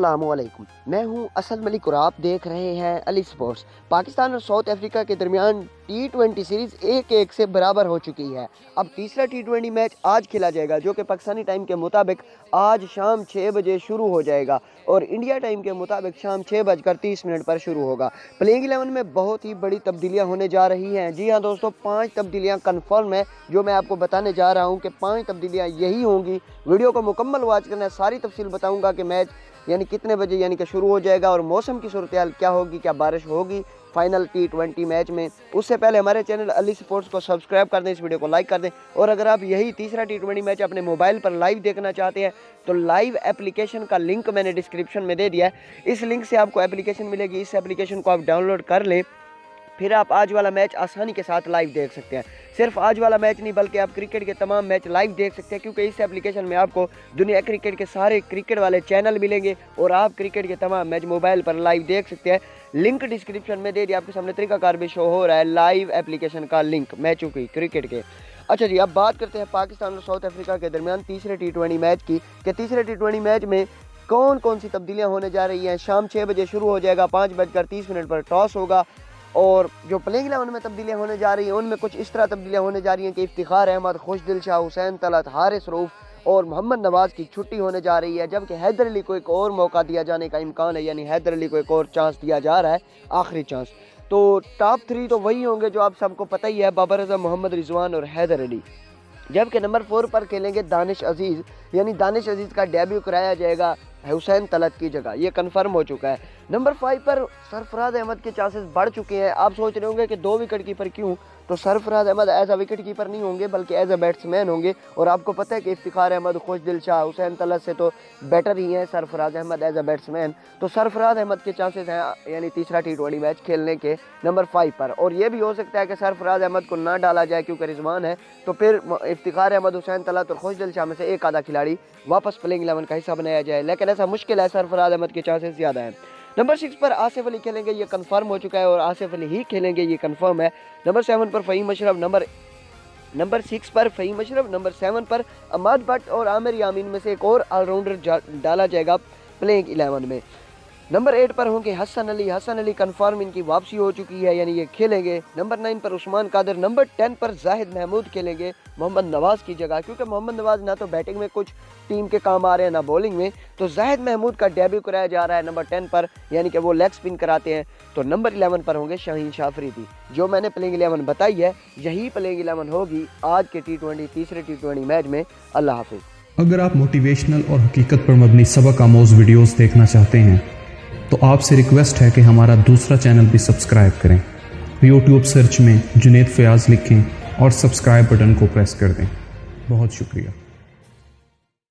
अस्सलामुअलैकुम, मैं हूं असद मलिक और आप देख रहे हैं अली स्पोर्ट्स। पाकिस्तान और साउथ अफ्रीका के दरमियान T20 सीरीज़ 1-1 से बराबर हो चुकी है। अब तीसरा T20 मैच आज खेला जाएगा, जो कि पाकिस्तानी टाइम के मुताबिक आज शाम 6 बजे शुरू हो जाएगा और इंडिया टाइम के मुताबिक शाम 6:30 पर शुरू होगा। प्लेइंग 11 में बहुत ही बड़ी तब्दीलियां होने जा रही हैं। जी हाँ दोस्तों, 5 तब्दीलियां कन्फर्म है जो मैं आपको बताने जा रहा हूं कि 5 तब्दीलियां यही होंगी। वीडियो को मुकम्मल वॉच करना, सारी तफसील बताऊंगा कि मैच यानी कितने बजे यानी कि शुरू हो जाएगा और मौसम की सूरत हाल क्या होगी, क्या बारिश होगी फाइनल T20 मैच में। उससे पहले हमारे चैनल अली स्पोर्ट्स को सब्सक्राइब कर दें, इस वीडियो को लाइक कर दें और अगर आप यही तीसरा T20 मैच अपने मोबाइल पर लाइव देखना चाहते हैं तो लाइव एप्लीकेशन का लिंक मैंने डिस्क्रिप्शन में दे दिया है। इस लिंक से आपको एप्लीकेशन मिलेगी, इस एप्लीकेशन को आप डाउनलोड कर लें, फिर आप आज वाला मैच आसानी के साथ लाइव देख सकते हैं। सिर्फ आज वाला मैच नहीं बल्कि आप क्रिकेट के तमाम मैच लाइव देख सकते हैं, क्योंकि इस एप्लीकेशन में आपको दुनिया क्रिकेट के सारे क्रिकेट वाले चैनल मिलेंगे और आप क्रिकेट के तमाम मैच मोबाइल पर लाइव देख सकते हैं। लिंक डिस्क्रिप्शन में दे दिया, आपके सामने तरीकाकार भी शो हो रहा है, लाइव एप्लीकेशन का लिंक मैचों की क्रिकेट के। अच्छा जी, अब बात करते हैं पाकिस्तान और साउथ अफ्रीका के दरमियान तीसरे T20 मैच की कि तीसरे T20 मैच में कौन कौन सी तब्दीलियाँ होने जा रही हैं। शाम 6 बजे शुरू हो जाएगा, 5:30 पर टॉस होगा और जो प्लेइंग 11 में तब्दीलियाँ होने जा रही हैं उनमें कुछ इस तरह तब्दीलियाँ होने जा रही हैं कि इफ्तिखार अहमद, खुशदिल शाह, हुसैन तलत, हारिस रऊफ और मोहम्मद नवाज़ की छुट्टी होने जा रही है, जबकि हैदर अली को एक और मौका दिया जाने का इम्कान है, यानी हैदर अली को एक और चांस दिया जा रहा है, आखिरी चांस। तो टॉप 3 तो वही होंगे जो आप सबको पता ही है, बाबर आजम, मोहम्मद रिजवान और हैदर अली। जबकि नंबर 4 पर खेलेंगे दानिश अजीज़, यानी दानिश अजीज़ का डेब्यू कराया जाएगा हुसैन तलत की जगह, ये कंफर्म हो चुका है। नंबर 5 पर सरफराज अहमद के चांसेस बढ़ चुके हैं। आप सोच रहे होंगे कि 2 विकेट कीपर क्यों, तो Sarfaraz Ahmed as a wicket keeper नहीं होंगे बल्कि एज अ बैट्समैन होंगे और आपको पता है कि इफ्तिखार अहमद, खुशदिल शाह, हुसैन तलत से तो बेटर ही है Sarfaraz Ahmed as a batsman. तो सरफराज अहमद के चांसेस हैं यानी तीसरा T20 मैच खेलने के नंबर 5 पर। और ये भी हो सकता है कि सरफराज अहमद को ना डाला जाए क्योंकि रिजवान है, तो फिर इफ्तिखार अहमद, हुसैन तलत और खुशदिल शाह में से एक आधा खिलाड़ी वापस प्लेइंग 11 का हिस्सा बनाया जाए, लेकिन ऐसा मुश्किल है, सरफराज अहमद के चांसेस ज़्यादा हैं। नंबर 6 पर आसिफ अली खेलेंगे, ये कंफर्म हो चुका है और आसिफ अली ही खेलेंगे, ये कंफर्म है। नंबर 7 पर फ़हीम अशरफ, नंबर 6 पर फ़हीम अशरफ, नंबर 7 पर अहमद भट्ट और आमिर यामीन में से एक और ऑलराउंडर डाला जाएगा प्लेइंग 11 में। नंबर 8 पर होंगे हसन अली कंफर्म, इनकी वापसी हो चुकी है यानी ये खेलेंगे। नंबर 9 पर उस्मान कादिर, नंबर 10 पर जाहिद महमूद खेलेंगे मोहम्मद नवाज़ की जगह, क्योंकि मोहम्मद नवाज़ ना तो बैटिंग में कुछ टीम के काम आ रहे हैं ना बॉलिंग में, तो जाहिद महमूद का डेब्यू कराया जा रहा है नंबर 10 पर, यानी कि वो लेग स्पिन कराते हैं। तो नंबर 11 पर होंगे शाहीन शाह अफरीदी। जो मैंने प्लेइंग 11 बताई है यही प्लेइंग 11 होगी आज के तीसरे T20 मैच में। अल्लाह हाफिज़। अगर आप मोटिवेशनल और हकीकत पर मबनी सबक आमोज़ वीडियोस देखना चाहते हैं तो आपसे रिक्वेस्ट है कि हमारा दूसरा चैनल भी सब्सक्राइब करें। यूट्यूब सर्च में जुनैद फयाज़ लिखें और सब्सक्राइब बटन को प्रेस कर दें। बहुत शुक्रिया।